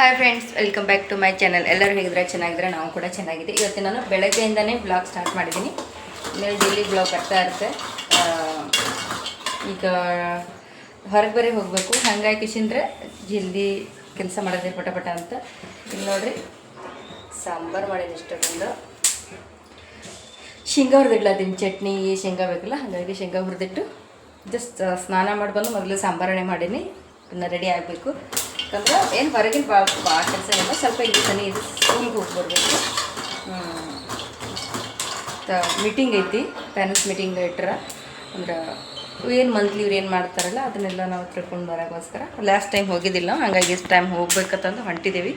Hi friends, welcome back to my channel. ಎಲ್ಲರೂ ಹೇಗಿದ್ರೆ ಚೆನ್ನಾಗಿದ್ರೆ, ನಾವು ಕೂಡ ಚೆನ್ನಾಗಿದೆ. ಇವತ್ತು ನಾನು ಬೆಳಗ್ಗೆಯಿಂದನೇ ಬ್ಲಾಗ್ ಸ್ಟಾರ್ಟ್ ಮಾಡಿದ್ದೀನಿ. ಆಮೇಲೆ ಡೈಲಿ ಬ್ಲಾಗ್ ಬರ್ತಾ ಇರುತ್ತೆ. ಈಗ ಹೊರಗೆ ಬರೀ ಹೋಗಬೇಕು, ಹಾಗಾಗಿ ಕಿಶಿಂದ್ರೆ ಜಲ್ದಿ ಕೆಲಸ ಮಾಡೋದೇ ಪಟ ಅಂತ. ಇಲ್ಲಿ ನೋಡಿರಿ, ಸಾಂಬಾರು ಮಾಡೀನಿ. ಇಷ್ಟೊಂದು ಶೇಂಗಾ ಹುರಿದಿಡ್ಲತ್ತೀನಿ. ಚಟ್ನಿ ಶೇಂಗಾ ಬೇಕಲ್ಲ, ಹಾಗಾಗಿ ಶೇಂಗಾ ಹುರಿದಿಟ್ಟು ಜಸ್ಟ್ ಸ್ನಾನ ಮಾಡಿ ಬಂದು ಮೊದಲು ಸಾಂಬಾರಣೆ ಮಾಡೀನಿ. ಇನ್ನು ರೆಡಿ ಆಗಬೇಕು. ಯಾಕಂದ್ರೆ ಏನು ಹೊರಗಿನ ಭಾಳ ಕೆಲಸ ಇಲ್ಲ, ಸ್ವಲ್ಪ ಇಲ್ಲಿ ಸನಿ ಇದು ಸ್ಕೂಲ್ಗೆ ಹೋಗಿ ಬರಬೇಕು. ಮೀಟಿಂಗ್ ಐತಿ, ಪ್ಯಾರೆಂಟ್ಸ್ ಮೀಟಿಂಗ್ ಇಟ್ರ ಅಂದ್ರೆ ಏನು ಮಂತ್ಲಿ ಇವ್ರು ಏನು ಮಾಡ್ತಾರಲ್ಲ ಅದನ್ನೆಲ್ಲ ನಾವು ತಿಳ್ಕೊಂಡು ಬರೋಕ್ಕೋಸ್ಕರ ಲಾಸ್ಟ್ ಟೈಮ್ ಹೋಗಿದ್ದಿಲ್ಲ. ಹಾಗಾಗಿ ಇಷ್ಟು ಟೈಮ್ ಹೋಗ್ಬೇಕಂತಂದು ಹೊಂಟಿದ್ದೀವಿ.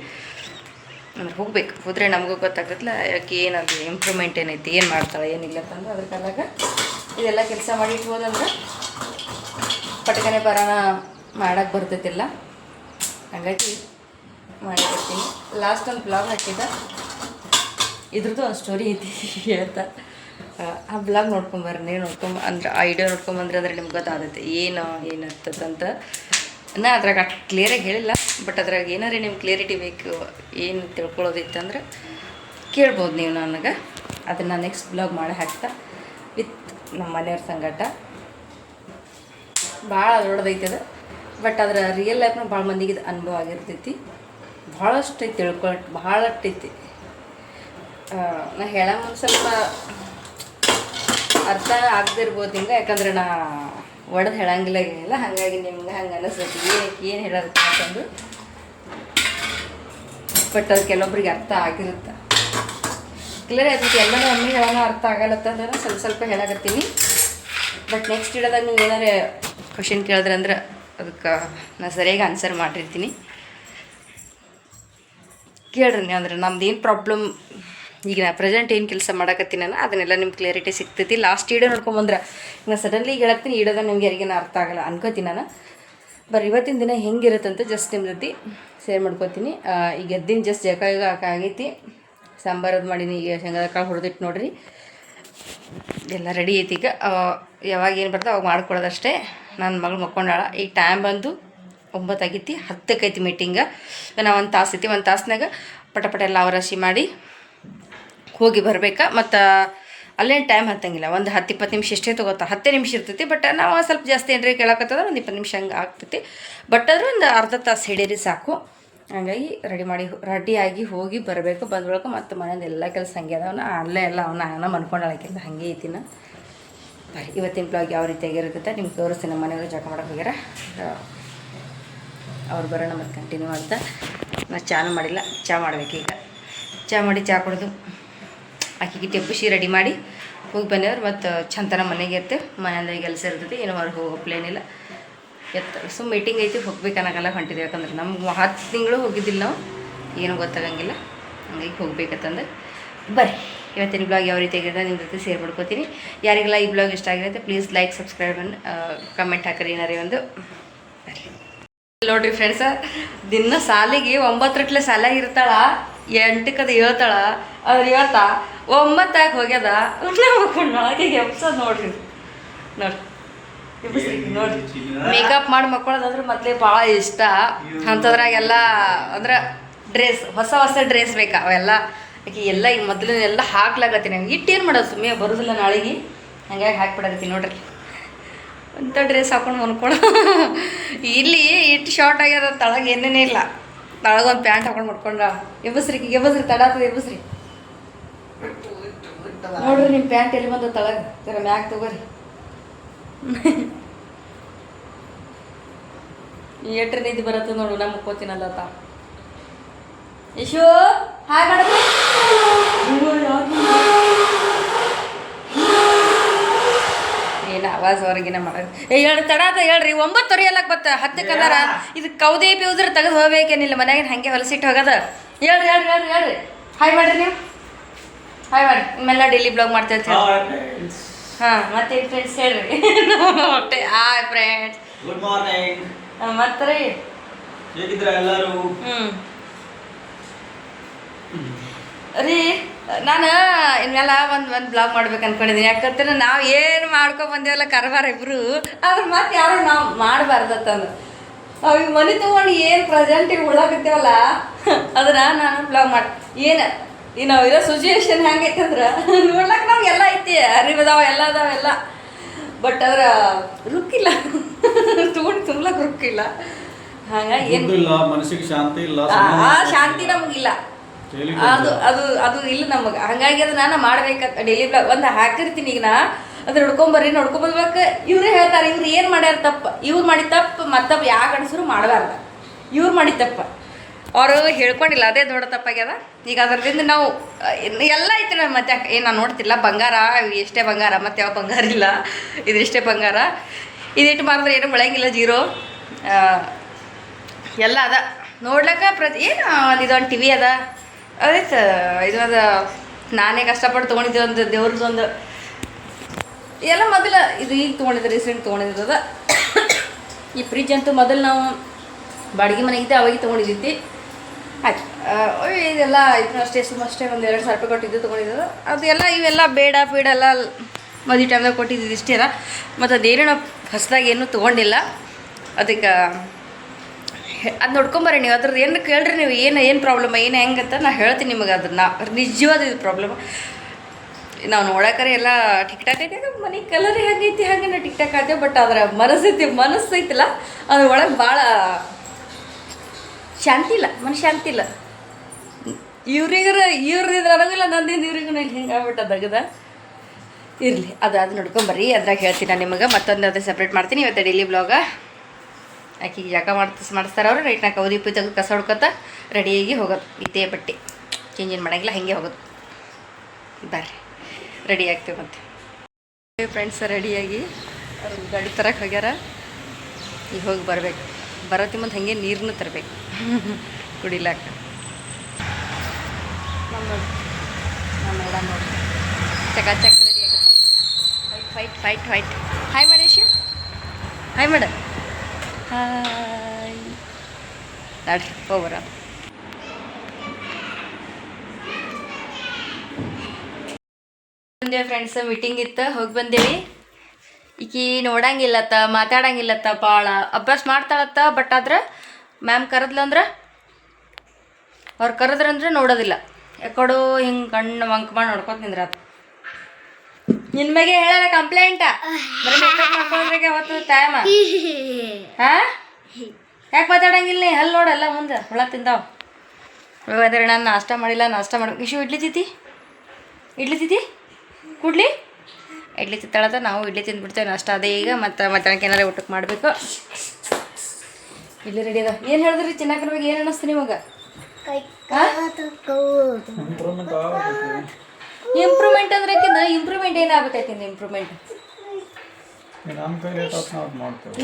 ಅಂದ್ರೆ ಹೋಗ್ಬೇಕು, ಹೋದರೆ ನಮಗೂ ಗೊತ್ತಾಗತ್ತಲ್ಲ ಯಾಕೆ ಏನದು ಇಂಪ್ರೂವ್ಮೆಂಟ್ ಏನೈತಿ, ಏನು ಮಾಡ್ತಾಳೆ ಏನಿಲ್ಲ ಅಂತಂದು. ಅದ್ರ ಕಾಲಾಗ ಇದೆಲ್ಲ ಕೆಲಸ ಮಾಡಿ ಇಟ್ಬೋದಂದ್ರೆ ಪಟಕನೆ ಬರೋಣ ಮಾಡೋಕ್ಕೆ ಬರ್ತೈತಿಲ್ಲ, ಹಾಗಾಗಿ ಮಾಡಿರ್ತೀನಿ. ಲಾಸ್ಟ್ ಒಂದು ಬ್ಲಾಗ್ ಹಾಕಿದ್ದ, ಇದ್ರದ್ದು ಒಂದು ಸ್ಟೋರಿ ಐತಿ ಹೇಳ್ತಾ. ಆ ಬ್ಲಾಗ್ ನೋಡ್ಕೊಂಬರ್ರಿ, ಅಂದ್ರೆ ಆ ವಿಡಿಯೋ ನೋಡ್ಕೊಂಬಂದ್ರೆ ಅಂದರೆ ನಿಮ್ಗೆ ಗೊತ್ತಾಗುತ್ತೆ ಏನು ಆಗ್ತದಂತ. ನಾ ಅದ್ರಾಗ ಅಷ್ಟು ಕ್ಲಿಯರಾಗಿ ಹೇಳಿಲ್ಲ, ಬಟ್ ಅದ್ರಾಗ ಏನಾರೇ ನಿಮ್ಗೆ ಕ್ಲಿಯರಿಟಿ ಬೇಕು, ಏನು ತಿಳ್ಕೊಳ್ಳೋದಿತ್ತು ಅಂದ್ರೆ ಕೇಳ್ಬೋದು ನೀವು ನನಗೆ. ಅದನ್ನು ನೆಕ್ಸ್ಟ್ ಬ್ಲಾಗ್ ಮಾಡಿ ಹಾಕ್ತಾ ವಿತ್ ನಮ್ಮ ಮನೆಯವ್ರ ಸಂಗಟ. ಭಾಳ ದೊಡ್ಡದೈತೆ ಅದು, ಬಟ್ ಅದರ ರಿಯಲ್ ಲೈಫ್ನ ಭಾಳ ಮಂದಿಗೆ ಇದು ಅನುಭವ ಆಗಿರ್ತೈತಿ. ಭಾಳಷ್ಟು ಐತಿ ತಿಳ್ಕೊಳಕ್ಕೆ, ಭಾಳಷ್ಟು ಐತಿ. ನಾ ಹೇಳೋ ಒಂದು ಸ್ವಲ್ಪ ಅರ್ಥ ಆಗದಿರ್ಬೋದು ಹಿಂಗೆ, ಯಾಕಂದ್ರೆ ನಾ ಒಡೆದು ಹೇಳಂಗಿಲ್ಲ ಏನಿಲ್ಲ, ಹಾಗಾಗಿ ನಿಮ್ಗೆ ಹಂಗೆ ಅನಿಸ್ತೈತಿ ಏನು ಹೇಳೋದಕ್ಕೆ ಅಂತಂದು. ಬಟ್ ಅದು ಕೆಲವೊಬ್ರಿಗೆ ಅರ್ಥ ಆಗಿರುತ್ತೆ, ಕ್ಲಿಯರ್ ಆಗ್ತೈತಿ. ಎಲ್ಲರೂ ಒಮ್ಮೆ ಹೇಳೋಣ ಅರ್ಥ ಆಗಲ್ಲತ್ತಂದ್ರೆ ಸ್ವಲ್ಪ ಹೇಳಕತ್ತೀನಿ. ಬಟ್ ನೆಕ್ಸ್ಟ್ ಇಡೋದಾಗ ನೀವು ಏನಾರು ಕ್ವಶನ್ ಕೇಳಿದ್ರೆ ಅಂದ್ರೆ ಅದಕ್ಕೆ ನಾನು ಸರಿಯಾಗಿ ಆನ್ಸರ್ ಮಾಡಿರ್ತೀನಿ. ಕೇಳ್ರಿ ನೀವು, ಅಂದ್ರೆ ನಮ್ದು ಏನು ಪ್ರಾಬ್ಲಮ್, ಈಗ ನಾ ಪ್ರೆಸೆಂಟ್ ಏನು ಕೆಲಸ ಮಾಡಕತ್ತೀನಲ್ಲ ಅದನ್ನೆಲ್ಲ ನಿಮ್ಗೆ ಕ್ಲಿಯರಿಟಿ ಸಿಗ್ತೈತಿ. ಲಾಸ್ಟ್ ವೀಡಿಯೋ ನೋಡ್ಕೊಂಬಂದ್ರೆ ನಾನು ಸಡನ್ಲಿ ಈಗ ಹೇಳತ್ತೀನಿ, ಇಡೋದಾಗ ನಿಮ್ಗೆ ಯಾರಿಗೇನು ಅರ್ಥ ಆಗಲ್ಲ ಅನ್ಕೋತೀನಿ ನಾನು. ಬರೀ ಇವತ್ತಿನ ದಿನ ಹೆಂಗಿರುತ್ತಂತ ಜಸ್ಟ್ ನಿಮ್ಮ ಜೊತೆ ಶೇರ್ ಮಾಡ್ಕೋತೀನಿ. ಈಗ ಎದ್ದಿನ ಜಸ್ಟ್ ಜಗ ಈಗ ಆಗೈತಿ, ಸಾಂಬಾರದು ಮಾಡೀನಿ. ಈಗ ಶೇಂಗಾದ ಕಾಳು ಹುರಿದಿಟ್ಟು ನೋಡಿರಿ, ಎಲ್ಲ ರೆಡಿ ಐತಿ. ಈಗ ಯಾವಾಗ ಏನು ಬರ್ತದೆ ಅವಾಗ ಮಾಡ್ಕೊಡೋದಷ್ಟೇ. ನನ್ನ ಮಗಳು ಮಕ್ಕೊಂಡಾಳ. ಈಗ ಟೈಮ್ ಬಂದು 9 ಆಗೈತಿ, 10ಕ್ಕೆ ಐತಿ ಮೀಟಿಂಗ. ನಾವು ಒಂದು ತಾಸು ಐತಿ, ಒಂದು ತಾಸ್ನಾಗ ಪಟ ಎಲ್ಲ ಅವರಾಶಿ ಮಾಡಿ ಹೋಗಿ ಬರ್ಬೇಕಾ. ಮತ್ತು ಅಲ್ಲೇನು ಟೈಮ್ ಹತ್ತಂಗಿಲ್ಲ, ಒಂದು 10-20 ನಿಮಿಷ ಎಷ್ಟೇ ತೊಗೋತಾ, 10 ನಿಮಿಷ ಇರ್ತೈತಿ. ಬಟ್ ನಾವು ಸ್ವಲ್ಪ ಜಾಸ್ತಿ ಏನ್ರಿ ಕೇಳಕತ್ತದ ಒಂದು 20 ನಿಮಿಷ ಹಂಗೆ ಆಗ್ತೈತಿ. ಬಟ್ ಆದ್ರೆ ಒಂದು ಅರ್ಧ ತಾಸು ಹಿಡೀರಿ ಸಾಕು. ಹಾಗಾಗಿ ರೆಡಿಯಾಗಿ ಹೋಗಿ ಬರಬೇಕು. ಬಂದ್ಬೇಕು ಮತ್ತು ಮನೇದು ಎಲ್ಲ ಕೆಲಸ ಹಂಗೆ ಅದಾವನ್ನ ಅಲ್ಲೇ ಎಲ್ಲ ಅವನ್ನ ಮನ್ಕೊಂಡಳಕ್ಕಿಲ್ಲ, ಹಾಗೆ ಐತಿನ. ಬರೀ ಇವತ್ತಿನ ಬ್ಲಾಗ್ ಯಾವ ರೀತಿಯಾಗಿರುತ್ತೆ ನಿಮ್ಗೆ ತೋರಿಸ್ತೀನಿ. ನಮ್ಮ ಮನೆಯವರು ಜಗ ಮಾಡೋಕೆ ಹೋಗ್ಯಾರ, ಅವ್ರು ಬರೋಣ ಮತ್ತು ಕಂಟಿನ್ಯೂ ಮಾಡ್ತಾ. ನಾನು ಚಾನು ಮಾಡಿಲ್ಲ, ಚಹಾ ಮಾಡ್ಬೇಕು. ಈಗ ಚಹಾ ಮಾಡಿ ಚಹಾ ಕುಡಿದು ಆಕಿಗೆ ಟೆಬ್ಬುಶಿ ರೆಡಿ ಮಾಡಿ ಹೋಗಿ ಬಂದೇವ್ರು. ಮತ್ತು ಚಂತನ ಮನೆಗೆ ಇರ್ತೇವೆ, ಮನೆಯಿಂದ ಕೆಲಸ ಇರ್ತೈತಿ, ಏನೋ ಹೊರಗೆ ಹೋಗೋ ಪ್ಲೇನಿಲ್ಲ. ಮೀಟಿಂಗ್ ಐತಿ, ಹೋಗ್ಬೇಕು ಅನ್ನೋಕ್ಕೆಲ್ಲ ಹೊಂಟಿದ್ದೀವಿ. ಯಾಕಂದ್ರೆ ನಮ್ಗೆ 10 ತಿಂಗಳು ಹೋಗಿದ್ದಿಲ್ಲ ನಾವು, ಏನೂ ಗೊತ್ತಾಗಂಗಿಲ್ಲ, ಹಂಗಾಗಿ ಹೋಗ್ಬೇಕಂತಂದು. ಬರ್ರಿ ಇವತ್ತಿನ ಬ್ಲಾಗ್ ಯಾವ ರೀತಿಯಾಗಿದೆ ನಿಮ್ಮ ಜೊತೆ ಶೇರ್ ಮಾಡ್ಕೋತೀನಿ. ಯಾರಿಗೆಲ್ಲ ಈ ಬ್ಲಾಗ್ ಇಷ್ಟ ಆಗಿರುತ್ತೆ ಪ್ಲೀಸ್ ಲೈಕ್, ಸಬ್ಸ್ಕ್ರೈಬ್ ಅನ್ನು ಕಮೆಂಟ್ ಹಾಕಿರಿ ಏನಾರೇ ಒಂದು. ಬರ್ರಿ ನೋಡಿರಿ ಫ್ರೆಂಡ್ಸ, ದಿನ ಸಾಲಿಗೆ 9 ಸಾಲಾಗಿ ಇರ್ತಾಳ, 8ಕ್ಕೆ ಹೇಳ್ತಾಳ. ಅದ್ರ ಇವತ್ತ 9 ಹೋಗ್ಯದ ಒಳಗೆ ಎಬ್ಸೋದು ನೋಡ್ರಿ. ನೋಡ್ರಿ ಮೇಕಪ್ ಮಾಡಿ ಮಕ್ಕಳೋದಂದ್ರೆ ಮೊದಲೇ ಭಾಳ ಇಷ್ಟ. ಅಂಥದ್ರಾಗೆಲ್ಲ ಅಂದ್ರೆ ಹೊಸ ಡ್ರೆಸ್ ಬೇಕಾ ಅವೆಲ್ಲ. ಆಕೆ ಎಲ್ಲ ಈಗ ಮೊದಲನೆಲ್ಲ ಹಾಕ್ಲಾಗತ್ತೀನಿ. ನಂಗೆ ಇಟ್ಟೇನು ಮಾಡೋದು, ಸುಮ್ಮನೆ ಬರೋದಿಲ್ಲ ನಾಳೆಗೆ, ಹಂಗಾಗಿ ಹಾಕ್ಬಿಡಕತ್ತೀನಿ ನೋಡ್ರಿ. ಅಂಥ ಡ್ರೆಸ್ ಹಾಕೊಂಡು ಮನ್ಕೊಳ್ಳೋ. ಇಲ್ಲಿ ಇಟ್ಟು ಶಾರ್ಟ್ ಆಗ್ಯದ, ತಳಗೆ ಏನೇನೇ ಇಲ್ಲ. ತಳಗೊಂದು ಪ್ಯಾಂಟ್ ಹಾಕೊಂಡು ಮಾಡ್ಕೊಂಡ ಎಬ್ಬಸ್ರಿ ತಡಾತದ. ಎಬ್ಬಸ್ರಿ ನೋಡ್ರಿ, ನಿಮ್ಮ ಪ್ಯಾಂಟ್ ಎಲ್ಲಿ ಬಂದ ತಳಗೆ ಜರ ಮ್ಯಾಗ ತಗೋರಿ. ಎಟ್ರೆ ನಿದ್ದೆ ಬರತ್ತ ನೋಡು, ನಾ ಮುಕ್ಕೋತೀನಲ್ಲ ತಾ. ಯಶು ಹಾಯ್ ಮಾಡ. ಏನು ಆವಾಜ್ ಹೊರಗಿನ ಮಾಡೋದು. ಹೇಳ್ರಿ ತಡಾತ, ಹೇಳ್ರಿ 9 ಎಲ್ಲಕ್ಕೆ ಬತ್ತ 10ಕ್ಕೆ ಅದಾರ. ಇದು ಕೌದೇ ಪಿউದ್ರೆ ತೆಗೆದು ಹೋಗ್ಬೇಕೇನಿಲ್ಲ, ಮನ್ಯಾಗ ಹಾಗೆ ಹೊಲಸಿಟ್ಟು ಹೋಗೋದ. ಹೇಳ್ರಿ ಹಾಯ್ ಮಾಡ್ರಿ ನೀವು, ಹಾಯ್ ಮಾಡಿ. ನಿಮ್ಮೆಲ್ಲ ಡೈಲಿ ಬ್ಲಾಗ್ ಮಾಡ್ತೇವೆ ಹಾಂ. ಮತ್ತೆ ಫ್ರೆಂಡ್ಸ್ ಹೇಳ್ರಿ. Hi friends, good morning. ಮತ್ತೆ ರೀ ಹೇಗಿದ್ರ ಎಲ್ಲರೂ? ರೀ ನಾನು ಇನ್ಮೇಲೆ ಒಂದು ಬ್ಲಾಗ್ ಮಾಡ್ಬೇಕು ಅಂದ್ಕೊಂಡಿದ್ದೀನಿ. ಯಾಕಂದ್ರೆ ನಾವು ಏನು ಮಾಡ್ಕೊ ಬಂದೇವಲ್ಲ ಕರಬಾರ ಇಬ್ಬರು, ಅದ್ರ ಮತ್ತೆ ಯಾರು ನಾವು ಮಾಡಬಾರ್ದತ್ತಂದು. ಅವಾಗ ಮನೆ ತೊಗೊಂಡು ಏನು ಪ್ರೆಸೆಂಟಿಗೆ ಉಳ್ಳಾಕತ್ತೇವಲ್ಲ ಅದನ್ನ ನಾನು ಬ್ಲಾಗ್ ಮಾಡಿ ಏನು ನಾವು ಇರೋ ಸಿಚುವೇಶನ್ ಹೆಂಗೈತೆ ಅಂದ್ರೆ ನೋಡ್ಲಕ್ಕೆ ನಮ್ಗೆ ಎಲ್ಲ ಐತಿ ಅರಿವದಾವ ಎಲ್ಲ ಅದಾವ ಎಲ್ಲ ಬಟ್ ಅದ್ರ ರುಕ್ಕಿಲ್ಲ ತೊಗೊಂಡು ತುಂಬಲಕ್ಕೆ ರುಕ್ಕಿಲ್ಲ ಹಾಗಾಗಿ ಏನು ಮನಸ್ಸಿಗೆ ಶಾಂತಿ ಇಲ್ಲ ಆ ಶಾಂತಿ ನಮಗಿಲ್ಲ ಅದು ಅದು ಅದು ಇಲ್ಲ ನಮಗೆ ಹಾಗಾಗಿ ಅದು ನಾನು ಮಾಡ್ಬೇಕಂತ ಡೈಲಿ ಬ್ಲಾಗ್ ಒಂದು ಹಾಕಿರ್ತೀನಿ ಈಗ ನಾ ಅದು ನೋಡ್ಕೊಂಬರ್ಬೇಕು ಇವ್ರೇ ಹೇಳ್ತಾರೆ ಇವ್ರು ಏನು ಮಾಡ್ಯಾರ ತಪ್ಪು ಇವ್ರು ಮಾಡಿ ತಪ್ಪು ಮತ್ತಪ್ಪ ಯಾವ ಗಂಡಸರು ಮಾಡಬಾರ್ದು ಇವ್ರು ಮಾಡಿ ತಪ್ಪು ಅವರು ಹೇಳ್ಕೊಂಡಿಲ್ಲ ಅದೇ ದೊಡ್ಡ ತಪ್ಪಾಗ್ಯದ ಈಗ ಅದರದಿಂದ ನಾವು ಎಲ್ಲ ಐತಿ ನಾವು ಮತ್ತೆ ಏನು ನಾನು ನೋಡ್ತಿಲ್ಲ ಬಂಗಾರ ಎಷ್ಟೇ ಬಂಗಾರ ಮತ್ತೆ ಯಾವ ಬಂಗಾರ ಇಲ್ಲ ಇದಿಷ್ಟೇ ಬಂಗಾರ ಇದಿಟ್ಟು ಮಾರಿದ್ರೆ ಏನು ಬೆಳಂಗಿಲ್ಲ ಜೀರೋ ಎಲ್ಲ ಅದ ನೋಡ್ಲಕ್ಕ ಏನು ಇದೊಂದು ಟಿ ವಿ ಅದ ಅದೈತೆ ಇದೊಂದು ನಾನೇ ಕಷ್ಟಪಟ್ಟು ತೊಗೊಂಡಿದ್ದೆ ಒಂದು ದೇವ್ರದ್ದೊಂದು ಎಲ್ಲ ಮೊದಲು ಇದು ಈಗ ತೊಗೊಂಡಿದ್ದೆ ರೀಸೆಂಟ್ ತೊಗೊಂಡಿದ್ದದ ಈ ಫ್ರಿಜ್ ಅಂತೂ ಮೊದಲು ನಾವು ಬಾಡಿಗೆ ಮನೆಗಿದ್ದೆ ಅವಾಗ ತೊಗೊಂಡಿದ್ದಿ ಆಯ್ತು ಇದೆಲ್ಲ ಇದನ್ನ ಅಷ್ಟೇ ಸುಮ್ಮಷ್ಟೇ ಒಂದು 2,000 ರೂಪಾಯಿ ಕೊಟ್ಟಿದ್ದು ತೊಗೊಂಡಿದ್ದು ಅದೆಲ್ಲ ಇವೆಲ್ಲ ಬೇಡ ಎಲ್ಲ ಮದುವೆ ಟೈಮ್ದಾಗ ಕೊಟ್ಟಿದ್ದು ಇಷ್ಟೇ ಅಲ್ಲ ಮತ್ತು ಅದೇನೋ ನಾವು ಹೊಸದಾಗಿ ಏನೂ ತೊಗೊಂಡಿಲ್ಲ ಅದಕ್ಕೆ ಅದು ನೋಡ್ಕೊಂಬರ್ರಿ ನೀವು ಅದ್ರದ್ದು ಏನು ಕೇಳ್ರಿ ನೀವು ಏನು ಪ್ರಾಬ್ಲಮ್ ಏನು ಹೆಂಗಂತ ನಾನು ಹೇಳ್ತೀನಿ ನಿಮಗೆ ಅದನ್ನು ನಿಜವಾದ ಇದು ಪ್ರಾಬ್ಲಮ್ ನಾವು ನೋಡೋಕ್ರೆ ಎಲ್ಲ ಟಿಕ್ ಟಾಕ್ ಐತೆ ಮನೆ ಕಲರ್ ಹೆಂಗೈತಿ ಹಾಗೆ ನಾವು ಟಿಕ್ ಟಾಕ್ ಆಯ್ತೇವೆ ಬಟ್ ಅದರ ಮನಸ್ಸು ಐತಿಲ್ಲ ಅದ್ರ ಒಳಗೆ ಭಾಳ ಶಾಂತಿ ಇಲ್ಲ ಶಾಂತಿ ಇಲ್ಲ ಇವ್ರದ್ದು ನನಗಿಲ್ಲ ನಂದಿಂದ ಇವ್ರಿಗೂ ಹಿಂಗೆ ಆಗ್ಬಿಟ್ಟದಾಗದ ಇರಲಿ ಅದು ನೋಡ್ಕೊಂಬರ್ರಿ ಅದ್ರಾಗ ಹೇಳ್ತೀನಿ ನಾನು ನಿಮಗೆ ಮತ್ತೊಂದು ಅದು ಸಪ್ರೇಟ್ ಮಾಡ್ತೀನಿ ಇವತ್ತು ಡೈಲಿ ಬ್ಲಾಗ ಆಕಿಗೆ ಜಾಗ ಮಾಡಿಸ್ತಾರೆ ಅವರು ರೈಟ್ನಾಗ ಕೌದಿ ಪೂಜೆ ತೆಗೆದು ಕಸ ಹೊಡ್ಕೊತ ರೆಡಿಯಾಗಿ ಹೋಗೋದು ಇದೇ ಬಟ್ಟೆ ಚೇಂಜ್ ಏನು ಮಾಡೋಂಗಿಲ್ಲ ಹಾಗೆ ಹೋಗೋದು ಬರ್ರಿ ರೆಡಿ ಆಗ್ತೀವಿ ಮತ್ತೆ ಫ್ರೆಂಡ್ಸ್ ರೆಡಿಯಾಗಿ ಅವ್ರು ಗಾಡಿ ತರಕ್ಕೆ ಹೋಗ್ಯಾರ ಈಗ ಹೋಗಿ ಬರಬೇಕು ಬರೋತಿ ಮುಂದೆ ಹಾಗೆ ನೀರನ್ನು ತರಬೇಕು ಕುಡಿಲಾಕ ನಮ್ಮ ಮೇಡಮ್ ನೋಡಿ ಚಕ ರೆಡಿ ಆಗುತ್ತೆ fight hi Madesh hi madam hi ನಾಡ್ರಿ ಹೋಗ್ಬರ ಬಂದೇವಿ ಫ್ರೆಂಡ್ಸ್ ಮೀಟಿಂಗ್ ಇತ್ತು ಹೋಗಿ ಬಂದೇವಿ ಈಕಿ ನೋಡಂಗಿಲ್ಲತ್ತ ಮಾತಾಡಂಗಿಲ್ಲತ್ತ ಭಾಳ ಅಭ್ಯಾಸ ಮಾಡ್ತಾಳತ್ತ ಬಟ್ ಆದ್ರೆ ಮ್ಯಾಮ್ ಕರೆದ್ಲಂದ್ರೆ ಅವ್ರು ಕರೆದ್ರಂದ್ರೆ ನೋಡೋದಿಲ್ಲ ಯಾಕಡೋ ಹಿಂಗೆ ಕಣ್ಣು ಮಂಕ್ ಮಾಡಿ ನೋಡ್ಕೊತ ನಿಂದ್ರಾತ ನಿನ್ನ ಬಗ್ಗೆ ಹೇಳಲ್ಲ ಕಂಪ್ಲೇಂಟ ಬರೀ ಮೇಕಪ್ ಮಾಡ್ಕೊಂಡ್ರೆ ಅವತ್ತು ಟೈಮ ಹಾಂ ಯಾಕೆ ಮಾತಾಡಂಗಿಲ್ಲ ನೀ ಅಲ್ಲಿ ನೋಡಲ್ಲ ಮುಂದೆ ಹುಳ ತಿಂದಾವ ಅಂದ್ರೆ ನಾನು ನಾಷ್ಟ ಮಾಡಿಲ್ಲ ನಾಷ್ಟ ಮಾಡ್ಬೇಕು ಇಶು ಇಡ್ಲಿ ತಿತ್ತಿ ಕೂಡ್ಲಿ ಇಡ್ಲಿ ತಿತ್ತಾಳತ್ತ ನಾವು ಇಡ್ಲಿ ತಿಂದ್ಬಿಡ್ತೇವೆ ನಾಷ್ಟ ಅದೇ ಈಗ ಮತ್ತು ಮಧ್ಯಾಹ್ನಕ್ಕೆ ಏನಾರ ಊಟಕ್ಕೆ ಮಾಡಬೇಕು ಇಡ್ಲಿ ರೆಡಿ ಅದ ಏನು ಹೇಳಿದ್ರಿ ಚಿನ್ನಕ್ಕನ ಬಗ್ಗೆ ಏನು ಅನ್ನಿಸ್ತು ನಿಮಗೆ ಇಂಪ್ರೂವ್ಮೆಂಟ್ ಅಂದ್ರೆ ಇಂಪ್ರೂವ್ಮೆಂಟ್ ಏನಾಗಬೇಕೈತಿ ಇಂಪ್ರೂವ್ಮೆಂಟ್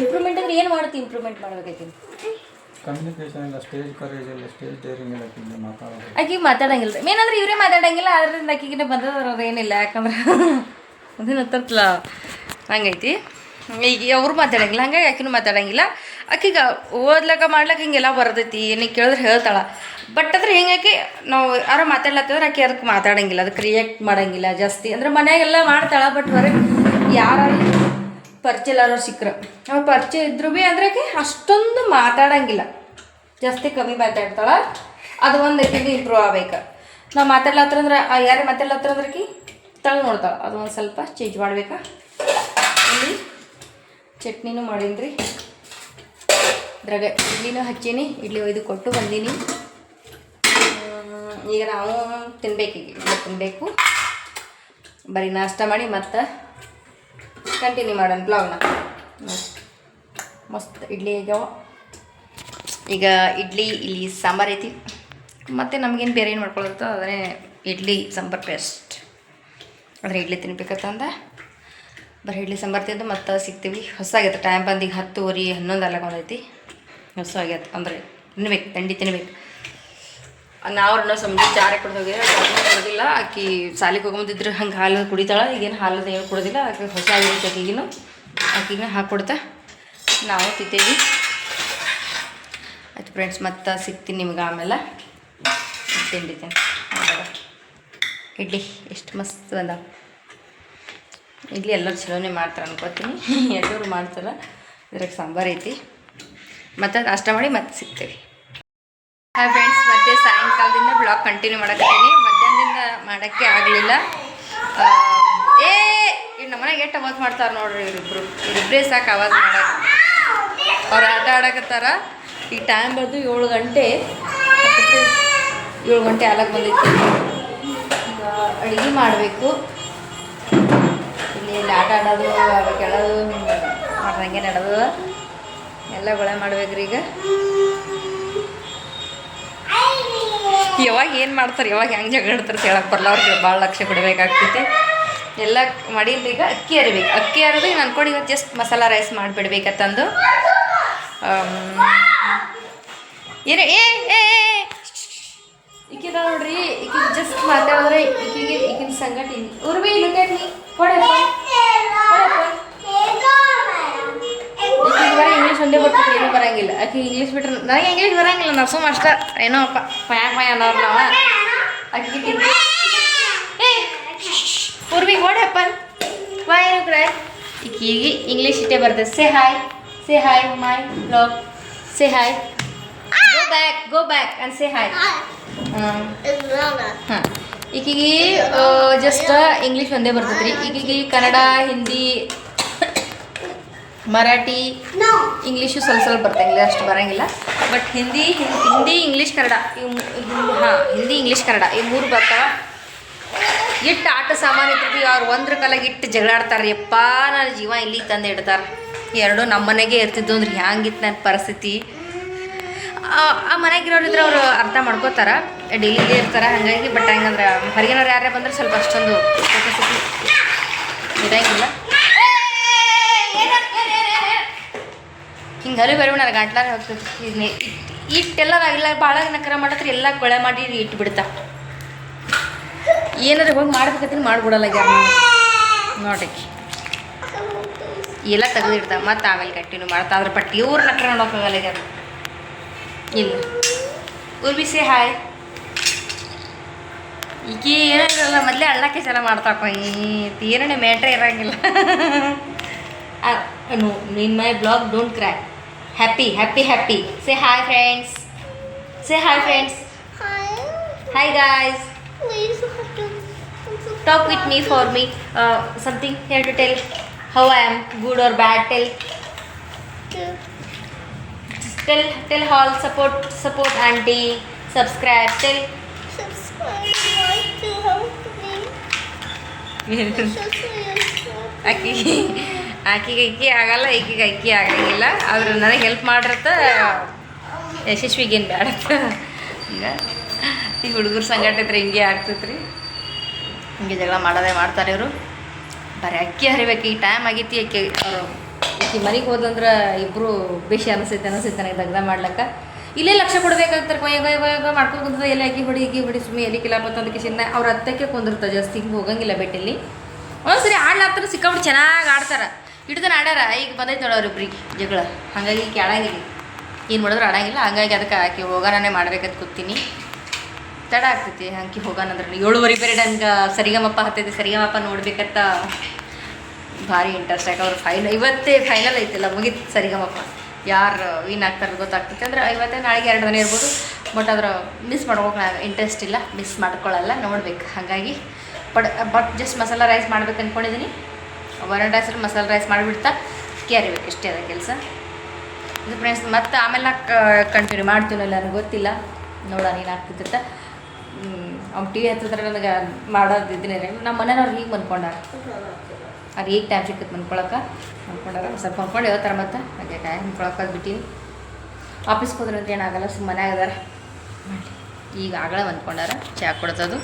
ಇಂಪ್ರೂವ್ಮೆಂಟ್ ಅಂದ್ರೆ ಏನು ಮಾಡುತ್ತೆ ಇಂಪ್ರೂವ್ಮೆಂಟ್ ಮಾಡ್ಬೇಕೈತಿ ಕಮ್ಯುನಿಕೇಶನ್ ಇಲ್ಲ ಸ್ಟೇಜ್ ಕರೇಜ್ ಇಲ್ಲ ಸ್ಟೇಜ್ ಡೇರಿಂಗ್ ಇಲ್ಲ ಮಾತಾಡೋದು ಆಕಿಗೆ ಮಾತಾಡಂಗಿಲ್ಲ ಮೇನ್ ಅಂದ್ರೆ ಇವರೇ ಮಾತಾಡಂಗಿಲ್ಲ ಅದರಿಂದ ಆಕಿಗೆ ಬಂದದ್ರ ಏನಿಲ್ಲ ಯಾಕಂದ್ರೆ ಅದನ್ನ ತಪ್ಪಲ ಹಂಗೈತಿ ಈಗ ಅವ್ರು ಮಾತಾಡಂಗಿಲ್ಲ ಹಂಗಾಗಿ ಆಕಿನೂ ಮಾತಾಡಂಗಿಲ್ಲ ಆಕಿಗೆ ಓದ್ಲಕ್ಕ ಮಾಡ್ಲಕ್ಕ ಹಿಂಗೆಲ್ಲ ಬರ್ತೈತಿ ಏನಕ್ಕೆ ಕೇಳಿದ್ರೆ ಹೇಳ್ತಾಳೆ ಬಟ್ ಅದ್ರ ಹಿಂಗಾಗಿ ನಾವು ಯಾರೋ ಮಾತಾಡ್ಲತ್ತಂದ್ರೆ ಆಕೆ ಅದಕ್ಕೆ ಮಾತಾಡಂಗಿಲ್ಲ ಅದಕ್ಕೆ ರಿಯಾಕ್ಟ್ ಮಾಡೋಂಗಿಲ್ಲ ಜಾಸ್ತಿ ಅಂದ್ರೆ ಮನೆಯಾಗೆಲ್ಲ ಮಾಡ್ತಾಳೆ ಬಟ್ ಹೊರಗೆ ಯಾರು ಪರಿಚಯ ಇಲ್ಲವ್ರು ಸಿಕ್ಕರು ಅವ್ರು ಪರಿಚಯ ಇದ್ರು ಭೀ ಅಂದ್ರೆ ಆಕೆ ಅಷ್ಟೊಂದು ಮಾತಾಡಂಗಿಲ್ಲ ಜಾಸ್ತಿ ಕಮ್ಮಿ ಮಾತಾಡ್ತಾಳೆ ಅದು ಒಂದು ಆಕೆಗೆ ಇಂಪ್ರೂವ್ ಆಗ್ಬೇಕು ನಾವು ಮಾತಾಡ್ಲತ್ತಂದ್ರೆ ಯಾರೇ ಮಾತಾಡ್ಲತ್ತಂದ್ರೆ ಆಕೆ ತಳ ನೋಡ್ತಾಳೆ ಅದು ಒಂದು ಸ್ವಲ್ಪ ಚೇಂಜ್ ಮಾಡ್ಬೇಕಾ ಇಲ್ಲಿ ಚಟ್ನಿನೂ ಮಾಡೀನಿ ರೀ ಇದ್ರಾಗ ಇಡ್ಲಿನೂ ಹಚ್ಚೀನಿ ಇಡ್ಲಿ ಒಯ್ದು ಕೊಟ್ಟು ಬಂದೀನಿ ಈಗ ನಾವು ತಿನ್ನಬೇಕು ಬರೀ ನಾಷ್ಟ ಮಾಡಿ ಮತ್ತೆ ಕಂಟಿನ್ಯೂ ಮಾಡೋಣ ಬ್ಲಾಗ್ನ ಮಸ್ತ್ ಇಡ್ಲಿ ಆಗ್ಯಾವ ಈಗ ಇಡ್ಲಿ ಇಲ್ಲಿ ಸಾಂಬಾರು ಐತಿ ಮತ್ತು ನಮಗೇನು ಬೇರೆ ಏನು ಮಾಡ್ಕೊಳತ್ತ ಅದನ್ನೇ ಇಡ್ಲಿ ಸಾಂಬಾರು ಪೇಸ್ಟ್ ಅಂದರೆ ಇಡ್ಲಿ ತಿನ್ಬೇಕಂತಂದ ಬರೀ ಇಡ್ಲಿ ಸಾಂಬಾರು ತಿಂದು ಮತ್ತೆ ಸಿಗ್ತೀವಿ ಹೊಸಾಗೈತೆ ಟೈಮ್ ಬಂದು ಈಗ 10:30 11 ಅಲ್ಲಕೊಂಡೈತಿ ಹೊಸ ಆಗೈತೆ ಅಂದರೆ ತಿನ್ಬೇಕು ತಂಡಿ ತಿನ್ಬೇಕು ನಾವು ಸಂಜೆ ಚಾರೆ ಕುಡ್ದು ಹೋಗಿದ್ರೆ ಕುಡ್ದಿಲ್ಲ ಆಕಿ ಸಾಲಿಗೆ ಹೋಗ್ಬಂದಿದ್ರು ಹಂಗೆ ಹಾಲು ಕುಡಿತಾಳೆ ಈಗೇನು ಹಾಲದ ಏನು ಕುಡ್ದಿಲ್ಲ ಆಕೆ ಹೊಸ ಆಗೈತೆ ಆಕಿಗೆ ಹಾಕ್ಕೊಡ್ತಾ ನಾವು ತಿಂತೇವಿ ಆಯ್ತು ಫ್ರೆಂಡ್ಸ್ ಮತ್ತೆ ಸಿಗ್ತೀನಿ ನಿಮ್ಗೆ ಆಮೇಲೆ ತಿಂಡಿತೀನಿ ಇಡ್ಲಿ ಎಷ್ಟು ಮಸ್ತ್ ಬಂದಾವ ಇಡ್ಲಿ ಎಲ್ಲರೂ ಚಲೋನೇ ಮಾಡ್ತಾರೆ ಅನ್ಕೋತೀನಿ ಎಲ್ಲರೂ ಮಾಡ್ತಾರೆ ಇದ್ರಾಗ ಸಾಂಬಾರು ಐತಿ ಮತ್ತು ನಾಷ್ಟ ಮಾಡಿ ಮತ್ತೆ ಸಿಗ್ತೀವಿ. ಹಾಯ್ ಫ್ರೆಂಡ್ಸ್, ಮತ್ತೆ ಸಾಯಂಕಾಲದಿಂದ ಬ್ಲಾಗ್ ಕಂಟಿನ್ಯೂ ಮಾಡಕ್ತೀನಿ. ಮಧ್ಯಾಹ್ನದಿಂದ ಮಾಡೋಕ್ಕೆ ಆಗಲಿಲ್ಲ. ಇನ್ನು ನಮ್ಮನೆಗೆ ಎಷ್ಟು ಅವಾಜ್ ಮಾಡ್ತಾರೆ ನೋಡ್ರಿ ಇವರಿಬ್ಬರೇ ಸಾಕು ಅವಾಜ್ ಮಾಡೋಕೆ. ಅವ್ರು ಆಟ ಆಡಕತ್ತಾರ. ಈಗ ಟೈಮ್ ಬಂದು 7 ಗಂಟೆ ಆಗಕ್ಕೆ ಬಂದೈತಿ. ಈಗ ಅಡುಗೆ ಮಾಡಬೇಕು. ಇಲ್ಲಿ ಆಟ ಆಡೋದು ಕೆಳೋದು ಮಾಡ್ದಂಗೆ ನಡೆದು ಎಲ್ಲ ಗೊಳೆ ಮಾಡ್ಬೇಕ್ರಿ. ಈಗ ಯಾವಾಗ ಏನು ಮಾಡ್ತಾರೆ, ಯಾವಾಗ ಹೆಂಗೆ ಜಗಳ ಆಡ್ತಾರೆ ಹೇಳಕ್ಕೆ ಬರಲ್ಲ. ಅವ್ರಿಗೆ ಭಾಳ ಲಕ್ಷ್ಯ ಕೊಡಬೇಕಾಗ್ತೈತಿ. ಎಲ್ಲ ಮಾಡಿದ್ರೆ ಈಗ ಅಕ್ಕಿ ಅರಿಬೇಕು. ಅಕ್ಕಿ ಅರಿದು ನಾನು ಅನ್ಕೊಂಡು ಇವತ್ತು ಜಸ್ಟ್ ಮಸಾಲ ರೈಸ್ ಮಾಡಿಬಿಡ್ಬೇಕಂತಂದು. ಏನೇ ಈಕಿದ ನೋಡ್ರಿ, ಈಕಿಗೆ ಜಸ್ಟ್ ಮಾತಾಡಿದ್ರೆ ಈಗಿನ ಸಂಗತಿ ಉರ್ವಿ ಲುಕೇಟ್ನಿ ಕೊಡಪ್ಪ ಈಕಿಗೆ ಬರೀ ಇಂಗ್ಲೀಷ್ ಒಂದೇ ಬರ್ತದೆ, ಏನೂ ಬರೋಂಗಿಲ್ಲ. ಆಕೆ ಇಂಗ್ಲೀಷ್ ಬಿಟ್ರೆ ನನಗೆ ಇಂಗ್ಲೀಷ್ ಬರೋಂಗಿಲ್ಲ. ನಾವು ಸುಮ್ಮ ಅಷ್ಟ ಏನೋ ಅಪ್ಪ ಪಯ ಅನ್ನೋರು ನಾವು. ಆಕೆ ಉರ್ವಿ ಕೊಡಪ್ಪ ವೈ ಕ್ರೈ. ಈಕಿಗೆ ಇಂಗ್ಲೀಷ್ ಇಷ್ಟೇ ಬರ್ತದೆ. Say hi my blog, say hi, go back and say hi. ಹಾಂ, ಈಕಿಗೆ ಜಸ್ಟ್ ಇಂಗ್ಲೀಷ್ ಒಂದೇ ಬರ್ತದೆ ರೀ. ಈಕಿಗೆ ಕನ್ನಡ, ಹಿಂದಿ, ಮರಾಠಿ, ಇಂಗ್ಲೀಷು ಸ್ವಲ್ಪ ಬರ್ತಂಗಿಲ್ಲ, ಅಷ್ಟು ಬರೋಂಗಿಲ್ಲ. But Hindi English Kannada Hindi English Kannada ಈ 3 ಬರ್ತಾವ. ಇಟ್ಟು ಆಟ ಸಾಮಾನು ಇರ್ತೀವಿ. ಅವ್ರು ಒಂದ್ರ ಕಾಲಾಗ ಇಟ್ಟು ಜಗಳಾಡ್ತಾರೆ. ಯಪ್ಪ ನನ್ನ ಜೀವ ಇಲ್ಲಿಗೆ ತಂದು ಇಡ್ತಾರೆ. ಎರಡು ನಮ್ಮ ಮನೆಗೆ ಇರ್ತಿದ್ದು ಅಂದ್ರೆ ಹ್ಯಾಂಗಿತ್ತು ನನ್ನ ಪರಿಸ್ಥಿತಿ. ಆ ಮನೆಗಿರೋರಿದ್ರೆ ಅವರು ಅರ್ಥ ಮಾಡ್ಕೋತಾರೆ, ಡೈಲಿಗೆ ಇರ್ತಾರೆ. ಹಾಗಾಗಿ ಬಟ್ ಹೆಂಗಂದ್ರೆ ಹೊರಗಿನವ್ರು ಯಾರೇ ಬಂದ್ರೆ ಸ್ವಲ್ಪ ಅಷ್ಟೊಂದು ಇರಂಗಿಲ್ಲ. ಹಿಂಗೆ ಹರಿ ಬರಿ ನನಗೆ ಗಂಟ್ಲಾರೆ ಹೋಗ್ತೈತಿ. ಇಟ್ಟೆಲ್ಲ ಇಲ್ಲ ಭಾಳ ನಕರ ಮಾಡತ್ರಿ, ಎಲ್ಲ ಕೊಳೆ ಮಾಡಿ ಇಟ್ಬಿಡ್ತಾ. ಏನಾದ್ರು ಹೋಗಿ ಮಾಡ್ಬೇಕಂತ ಮಾಡ್ಬಿಡಲ್ಲ ಯಾರು ನೋಡ್ರಿ. ಎಲ್ಲ ತೆಗೆದಿಡ್ತಾವೆ ಮತ್ತು ಆಮೇಲೆ ಕಂಟಿನ್ಯೂ ಮಾಡ್ತಾ. ಅದ್ರ ಪಟ್ಟಿ ಇವ್ರು ನಕರ ನೋಡೋಕ್ಕಾಗಲ್ಲ ಈಗ. ಇಲ್ಲ ಉರ್ಬಿಸಿ ಹಾಯ್. ಈಗ ಏನಿರಲ್ಲ, ಮೊದಲೇ ಅಳ್ಳಕ್ಕೆ ಸಲ ಮಾಡ್ತಾಕ ಏನೇ ಮ್ಯಾಟ್ರೇ ಇರೋಂಗಿಲ್ಲ. No in my blog don't cry. Happy. Say hi friends. Hi guys. Talk with me for me. Something here to tell how I am, good or bad. Tell all. Support auntie. Subscribe. Tell. ಆಕಿಗೆ ಆಗಲ್ಲ, ಈಕಿಗೆ ಅಕ್ಕಿ ಆಗಂಗಿಲ್ಲ. ಆದ್ರೆ ನನಗೆ help ಮಾಡಿರತ್ತ ಯಶಸ್ವಿಗೇನು ಬೇಡ. ಹಿಂಗೆ ಈ ಹುಡುಗರು ಸಂಗಟ ಇದ್ರೆ ಹಿಂಗೆ ಆಗ್ತೈತ್ರಿ. ಹಿಂಗೆ ಜಗಳ ಮಾಡೋದೇ ಮಾಡ್ತಾರೆ ಇವರು. ಬರೀ ಅಕ್ಕಿ ಹರಿಬೇಕು. ಈ ಟೈಮ್ ಆಗೈತಿ. ಅವರು ಈಕಿ ಮನೆಗೆ ಹೋದಂದ್ರೆ ಇಬ್ಬರು ಬೇಷಿ ಅನಿಸ್ತೈತೆ ನನಗೆ ದಗ್ದ ಮಾಡ್ಲಕ್ಕ. ಇಲ್ಲೇ ಲಕ್ಷ್ಯ ಕೊಡ್ಬೇಕಾಗ್ತಾರೆ. ಕೊಯ್ಯ ಮಾಡ್ಕೊಂಡು ಕುಂತದ ಎಲ್ಲ ಅಕ್ಕಿ ಹೊಡಿ ಸುಮ್ಮನೆ ಎಲ್ಲಿ ಕಿಲಾಪತ್ತೊಂದು ಕಿಶಿನ ಅವ್ರ ಹತ್ತಕ್ಕೆ ಕುಂದಿರ್ತಾರೆ. ಜಾಸ್ತಿ ಹಿಂಗೆ ಹೋಗಂಗಿಲ್ಲ ಬೆಟ್ಟಲ್ಲಿ. ಒಂದ್ಸರಿ ಆಡ್ಲಾತ್ರ ಸಿಕ್ಕಾಬಿಟ್ಟು ಚೆನ್ನಾಗಿ ಆಡ್ತಾರೆ. ಹಿಡ್ದನ ಆಡ್ಯಾರ. ಈಗ ಬಂದೈತೆ ನೋಡೋರಿಬ್ರಿಗೆ ಜಗಳ. ಹಾಗಾಗಿ ಈಕೆ ಆಡಂಗಿಲ್ಲ, ಏನು ಮಾಡಿದ್ರು ಆಡಂಗಿಲ್ಲ. ಹಂಗಾಗಿ ಅದಕ್ಕೆ ಆಕೆ ಹೋಗೋಣನೇ ಮಾಡ್ಬೇಕಂತ ಕೂತೀನಿ. ತಡ ಆಗ್ತೈತಿ ಆಕೆ ಹೋಗೋಣಂದ್ರೆ. 7:30 ಬೇರೆ ನನ್ಗೆ ಸರಿಗಮಪ್ಪ ಹತ್ತೈತಿ. ಸರಿಗಮಪ್ಪ ನೋಡ್ಬೇಕಂತ ಭಾರಿ ಇಂಟ್ರೆಸ್ಟ್. ಯಾಕೆ ಇವತ್ತೇ ಫೈನಲ್ ಐತಿಲ್ಲ, ಮುಗಿತು ಸರಿಗಮಪ್ಪ. ಯಾರು ವಿನ್ ಆಗ್ತಾರೆ ಗೊತ್ತಾಗ್ತೈತೆ. ಅಂದ್ರೆ ಇವತ್ತೇ ನಾಳೆಗೆ 2 ದಿನ ಇರ್ಬೋದು. ಬಟ್ ಅದ್ರ ಮಿಸ್ ಮಾಡ್ಕೋಕೆ ನಾನು ಇಂಟ್ರೆಸ್ಟ್ ಇಲ್ಲ, ಮಿಸ್ ಮಾಡ್ಕೊಳ್ಳಲ್ಲ, ನೋಡ್ಬೇಕು. ಹಾಗಾಗಿ ಬಟ್ ಜಸ್ಟ್ ಮಸಾಲ ರೈಸ್ ಮಾಡ್ಬೇಕು ಅಂದ್ಕೊಂಡಿದ್ದೀನಿ. 1 ರೈಸ್ ಮಸಾಲ ರೈಸ್ ಮಾಡಿಬಿಡ್ತಾ ಕ್ಯಾರಿಬೇಕು. ಇಷ್ಟೇ ಅದ ಕೆಲಸ. ಇದು ಫ್ರೆಂಡ್ಸ್, ಮತ್ತು ಆಮೇಲೆ ನಾ ಕಂಟಿನ್ಯೂ ಮಾಡ್ತೀನಲ್ಲ, ನನಗೆ ಗೊತ್ತಿಲ್ಲ. ನೋಡೋಣ ಏನಾಗ್ತಿತ್ತ. ಅವ್ನು ಟಿ ವಿ ಹತ್ತಿದ್ರೆ ನನಗೆ ಮಾಡೋದಿದ್ದೀನಿ. ನಮ್ಮ ಮನೆಯವ್ರು ಹೀಗೆ ಮನ್ಕೊಂಡಾರ. ಅವ್ರು ಈಗ ಟೈಮ್ ಸಿಕ್ಕತ್ತೆ ಮನ್ಕೊಳಕ್ಕೆ. ಮನ್ಕೊಂಡಾರ ಸ್ವಲ್ಪ ಮನ್ಕೊಂಡು ಹೇಳ್ತಾರೆ. ಮತ್ತು ಹಾಗೆ ಮನ್ಕೊಳಕ್ಕೆ ಬಿಟ್ಟೀನಿ. ಆಫೀಸ್ಗೆ ಹೋದ್ರೆ ಅಂತ ಏನಾಗಲ್ಲ, ಸುಮ್ಮನೆ ಆಗದಾರ ಮಾಡಿ. ಈಗ ಆಗಲೇ ಮನ್ಕೊಂಡಾರ. ಚಹಾ ಕೊಡ್ತದು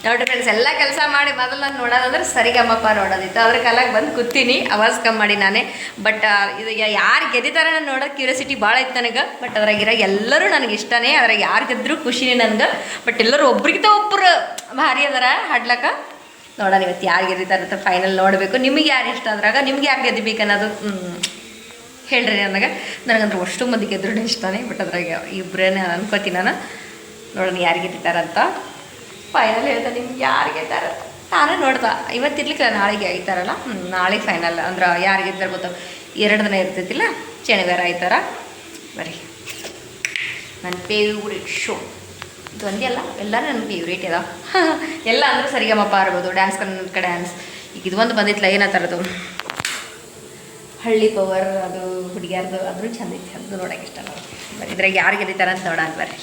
ನೋಡ್ರಿ ಫ್ರೆಂಡ್ಸ್. ಎಲ್ಲ ಕೆಲಸ ಮಾಡಿ ಮೊದಲು ನಾನು ನೋಡೋದಂದ್ರೆ ಸರಿಗಮಪ್ಪ ನೋಡೋದಿತ್ತು. ಅದ್ರ ಕಾಲಾಗ ಬಂದು ಕೂತೀನಿ. ಅವಾಜ್ ಕಮ್ಮಿ ಮಾಡಿ ನಾನೇ. ಬಟ್ ಇದು ಯಾರು ಗೆದ್ದಿದ್ದಾರೆ ನಾನು ನೋಡೋಕೆ ಕ್ಯೂರಿಯಾಸಿಟಿ ಭಾಳ ಇತ್ತು ನನಗೆ. ಬಟ್ ಅದ್ರಾಗಿರೋ ಎಲ್ಲರೂ ನನಗೆ ಇಷ್ಟನೇ. ಅದ್ರಾಗ ಯಾರು ಗೆದ್ದರೂ ಖುಷಿನೇ ನನಗೆ. ಬಟ್ ಎಲ್ಲರೂ ಒಬ್ರಿಗಿಂತ ಒಬ್ಬರು ಭಾರಿ ಅದಾರ ಹಾಡ್ಲಕ್ಕ. ನೋಡೋಣ ಇವತ್ತು ಯಾರು ಗೆದ್ದಿದ್ದಾರೆ ಅಂತ ಫೈನಲ್ ನೋಡಬೇಕು. ನಿಮಗೆ ಯಾರು ಇಷ್ಟ ಅದ್ರಾಗ, ನಿಮ್ಗೆ ಯಾರು ಗೆದ್ದಿಬೇಕು ಅನ್ನೋದು ಹೇಳ್ರಿ ನನಗಂದ್ರೆ ಅಷ್ಟು ಮಂದಿ ಗೆದ್ರೂ ಇಷ್ಟನೇ. ಬಟ್ ಅದ್ರಾಗ ಇಬ್ಬರೇನೆ ಅನ್ಕೋತೀನಿ ನಾನು. ನೋಡೋಣ ಯಾರು ಗೆದ್ದಿದ್ದಾರಂತ ಫೈನಲ್ ಹೇಳ್ತಾ ನಿಮ್ಗೆ ಯಾರು ಗೆದ್ದಾರ. ನಾನು ನೋಡ್ದೆ ಇವತ್ತಿರ್ಲಿಕ್ಕಿಲ್ಲ ನಾಳೆಗೆ ಆಯ್ತಾರಲ್ಲ ನಾಳೆಗೆ ಫೈನಲ್ ಅಂದ್ರೆ ಯಾರಿಗಿದ್ದಾರೆ ಗೊತ್ತ 2 ದಿನ ಇರ್ತೈತಿಲ್ಲ ಶನಿವಾರ ಆಯ್ತಾರ ಬರೀ ನನ್ನ ಫೇವ್ರೇಟ್ ಶೋ ಇದು ಒಂದೇ ಅಲ್ಲ ಎಲ್ಲರೂ ನನ್ನ ಫೇವ್ರೇಟ್ ಅದ ಎಲ್ಲ ಅಂದ್ರೆ ಸರಿಗಮಪ ಇರ್ಬೋದು ಡ್ಯಾನ್ಸ್ ಕರ್ನಾಟಕ ಡ್ಯಾನ್ಸ್ ಈಗ ಇದು ಒಂದು ಬಂದಿತ್ತಲ್ಲ ಏನಂತಾರದು ಹಳ್ಳಿ ಪವರ್ ಅದು ಹುಡುಗಿಯರ್ದು ಅದ್ರೂ ಚಂದ ಐತಿ ಅದು ನೋಡೋಕೆ ಇಷ್ಟ ಬರೀ ಇದ್ರಾಗ ಯಾರು ಗೆದ್ದಿತಾರ ಅಂತ ನೋಡೋಣ ಬರ್ರಿ